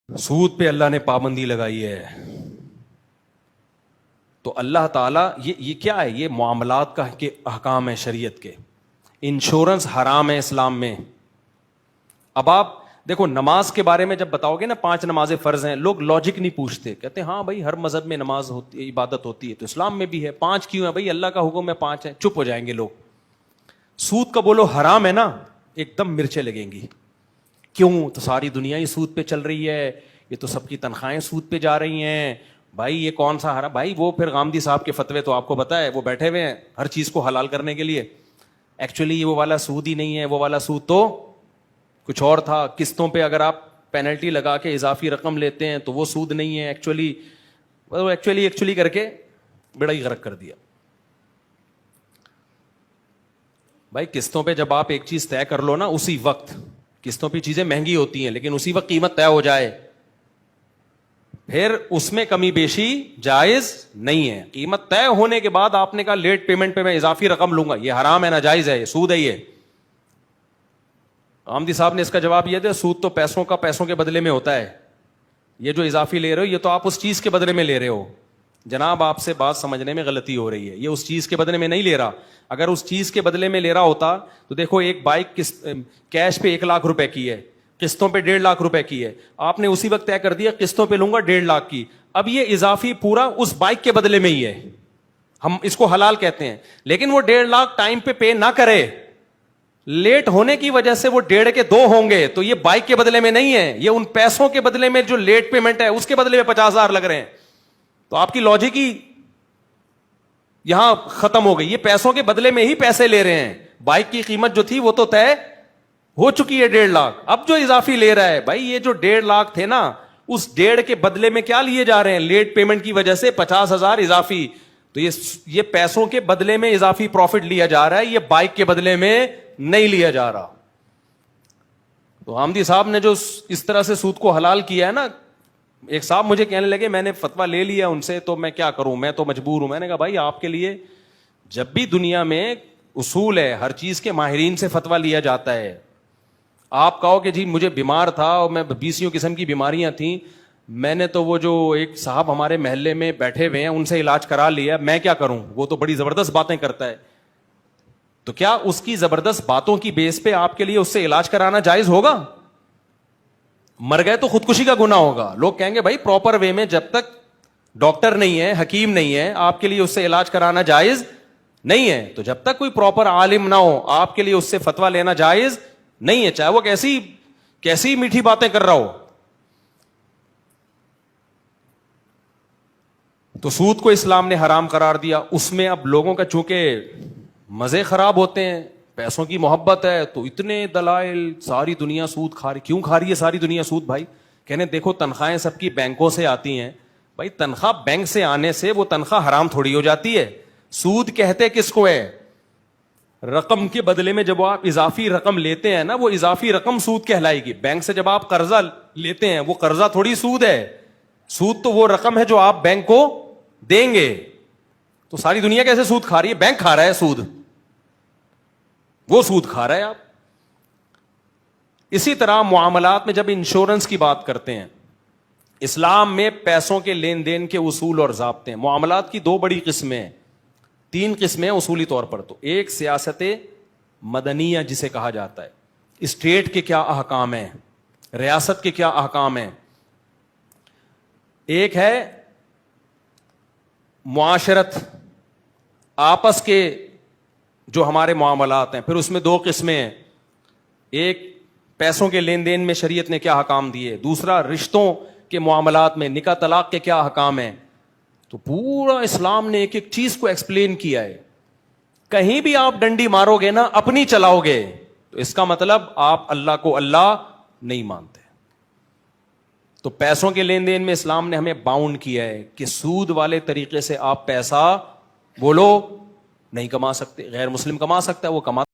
سود پہ اللہ نے پابندی لگائی ہے. تو اللہ تعالیٰ یہ کیا ہے؟ یہ معاملات کا کہ احکام ہے شریعت کے. انشورنس حرام ہے اسلام میں. اب آپ دیکھو نماز کے بارے میں جب بتاؤ گے نا 5 نمازیں فرض ہیں, لوگ لاجک نہیں پوچھتے, کہتے ہیں ہاں بھائی ہر مذہب میں نماز ہوتی ہے, عبادت ہوتی ہے, تو اسلام میں بھی ہے. 5 کیوں ہے بھائی؟ اللہ کا حکم ہے 5 ہے. چپ ہو جائیں گے لوگ. سود کا بولو حرام ہے نا, ایک دم مرچیں لگیں گی. کیوں؟ تو ساری دنیا ہی سود پہ چل رہی ہے, یہ تو سب کی تنخواہیں سود پہ جا رہی ہیں. بھائی یہ کون سا حرام؟ بھائی وہ پھر غامدی صاحب کے فتوے تو آپ کو پتا ہے, وہ بیٹھے ہوئے ہیں ہر چیز کو حلال کرنے کے لیے. ایکچولی یہ وہ والا سود ہی نہیں ہے, وہ والا سود تو کچھ اور تھا. قسطوں پہ اگر آپ پینلٹی لگا کے اضافی رقم لیتے ہیں تو وہ سود نہیں ہے. ایکچولی کر کے بڑا ہی غرق کر دیا. بھائی قسطوں پہ جب آپ ایک چیز طے کر لو نا, اسی وقت قسطوں پہ چیزیں مہنگی ہوتی ہیں لیکن اسی وقت قیمت طے ہو جائے, پھر اس میں کمی بیشی جائز نہیں ہے. قیمت طے ہونے کے بعد آپ نے کہا لیٹ پیمنٹ پہ میں اضافی رقم لوں گا, یہ حرام ہے, ناجائز ہے, یہ سود ہے. یہ آمدی صاحب نے اس کا جواب یہ دیا, سود تو پیسوں کے بدلے میں ہوتا ہے. یہ جو اضافی لے رہے ہو یہ تو آپ اس چیز کے بدلے میں لے رہے ہو. جناب آپ سے بات سمجھنے میں غلطی ہو رہی ہے. یہ اس چیز کے بدلے میں نہیں لے رہا. اگر اس چیز کے بدلے میں لے رہا ہوتا تو دیکھو ایک بائک کیش پہ 1 لاکھ روپے کی ہے, قسطوں پہ 1.5 لاکھ روپے کی ہے. آپ نے اسی وقت طے کر دیا قسطوں پہ لوں گا 1.5 لاکھ کی. اب یہ اضافی پورا اس بائک کے بدلے میں ہی ہے, ہم اس کو حلال کہتے ہیں. لیکن وہ 1.5 لاکھ ٹائم پہ نہ کرے, لیٹ ہونے کی وجہ سے وہ 1.5 کے 2 ہوں گے, تو یہ بائک کے بدلے میں نہیں ہے, یہ ان پیسوں کے بدلے میں جو لیٹ پیمنٹ ہے اس کے بدلے میں 50,000 لگ رہے ہیں. تو آپ کی لاجک ہی یہاں ختم ہو گئی. یہ پیسوں کے بدلے میں ہی پیسے لے رہے ہیں. بائک کی قیمت جو تھی وہ تو طے ہو چکی ہے 1.5 لاکھ. اب جو اضافی لے رہا ہے, بھائی یہ جو 1.5 لاکھ تھے نا, اس 1.5 کے بدلے میں کیا لیے جا رہے ہیں؟ لیٹ پیمنٹ کی وجہ سے 50,000 اضافی. تو یہ پیسوں کے بدلے میں اضافی پروفٹ لیا جا رہا ہے, یہ بائک کے بدلے میں نہیں لیا جا رہا. تو حامدی صاحب نے جو اس طرح سے سود کو حلال کیا ہے نا, ایک صاحب مجھے کہنے لگے میں نے فتویٰ لے لیا ان سے تو میں کیا کروں, میں تو مجبور ہوں. میں نے کہا بھائی آپ کے لیے جب بھی دنیا میں اصول ہے, ہر چیز کے ماہرین سے فتویٰ لیا جاتا ہے. آپ کہو کہ جی مجھے بیمار تھا اور میں 20 قسم کی بیماریاں تھیں, میں نے تو وہ جو ایک صاحب ہمارے محلے میں بیٹھے ہوئے ہیں ان سے علاج کرا لیا, میں کیا کروں, وہ تو بڑی زبردست باتیں کرتا ہے. تو کیا اس کی زبردست باتوں کی بیس پہ آپ کے لیے اس سے علاج کرانا جائز ہوگا؟ مر گئے تو خودکشی کا گناہ ہوگا. لوگ کہیں گے بھائی پراپر وے میں جب تک ڈاکٹر نہیں ہے, حکیم نہیں ہے, آپ کے لیے اس سے علاج کرانا جائز نہیں ہے. تو جب تک کوئی پراپر عالم نہ ہو آپ کے لیے اس سے فتویٰ لینا جائز نہیں ہے, چاہے وہ کیسی میٹھی باتیں کر رہا ہو. تو سود کو اسلام نے حرام قرار دیا. اس میں اب لوگوں کا چونکہ مزے خراب ہوتے ہیں, پیسوں کی محبت ہے, تو اتنے دلائل, ساری دنیا سود کھا رہی. کیوں کھا رہی ہے ساری دنیا سود؟ بھائی کہنے دیکھو تنخواہیں سب کی بینکوں سے آتی ہیں. بھائی تنخواہ بینک سے آنے سے وہ تنخواہ حرام تھوڑی ہو جاتی ہے. سود کہتے کس کو ہے؟ رقم کے بدلے میں جب آپ اضافی رقم لیتے ہیں نا, وہ اضافی رقم سود کہلائے گی. بینک سے جب آپ قرضہ لیتے ہیں وہ قرضہ تھوڑی سود ہے. سود تو وہ رقم ہے جو آپ بینک کو دیں گے. تو ساری دنیا کیسے سود کھا رہی ہے؟ بینک کھا رہا ہے سود, وہ سود کھا رہا ہے. آپ اسی طرح معاملات میں جب انشورنس کی بات کرتے ہیں, اسلام میں پیسوں کے لین دین کے اصول اور ضابطے ہیں. معاملات کی 2 بڑی قسمیں ہیں, 3 قسمیں اصولی طور پر. تو ایک سیاست مدنیہ جسے کہا جاتا ہے, اسٹیٹ کے کیا احکام ہیں, ریاست کے کیا احکام ہیں. ایک ہے معاشرت, آپس کے جو ہمارے معاملات ہیں. پھر اس میں 2 قسمیں ہیں, ایک پیسوں کے لین دین میں شریعت نے کیا احکام دیے, دوسرا رشتوں کے معاملات میں نکاح طلاق کے کیا احکام ہیں. تو پورا اسلام نے ایک ایک چیز کو ایکسپلین کیا ہے. کہیں بھی آپ ڈنڈی مارو گے نا, اپنی چلاؤ گے, تو اس کا مطلب آپ اللہ کو اللہ نہیں مانتے. تو پیسوں کے لین دین میں اسلام نے ہمیں باؤنڈ کیا ہے کہ سود والے طریقے سے آپ پیسہ بولو نہیں کما سکتے. غیر مسلم کما سکتا ہے, وہ کما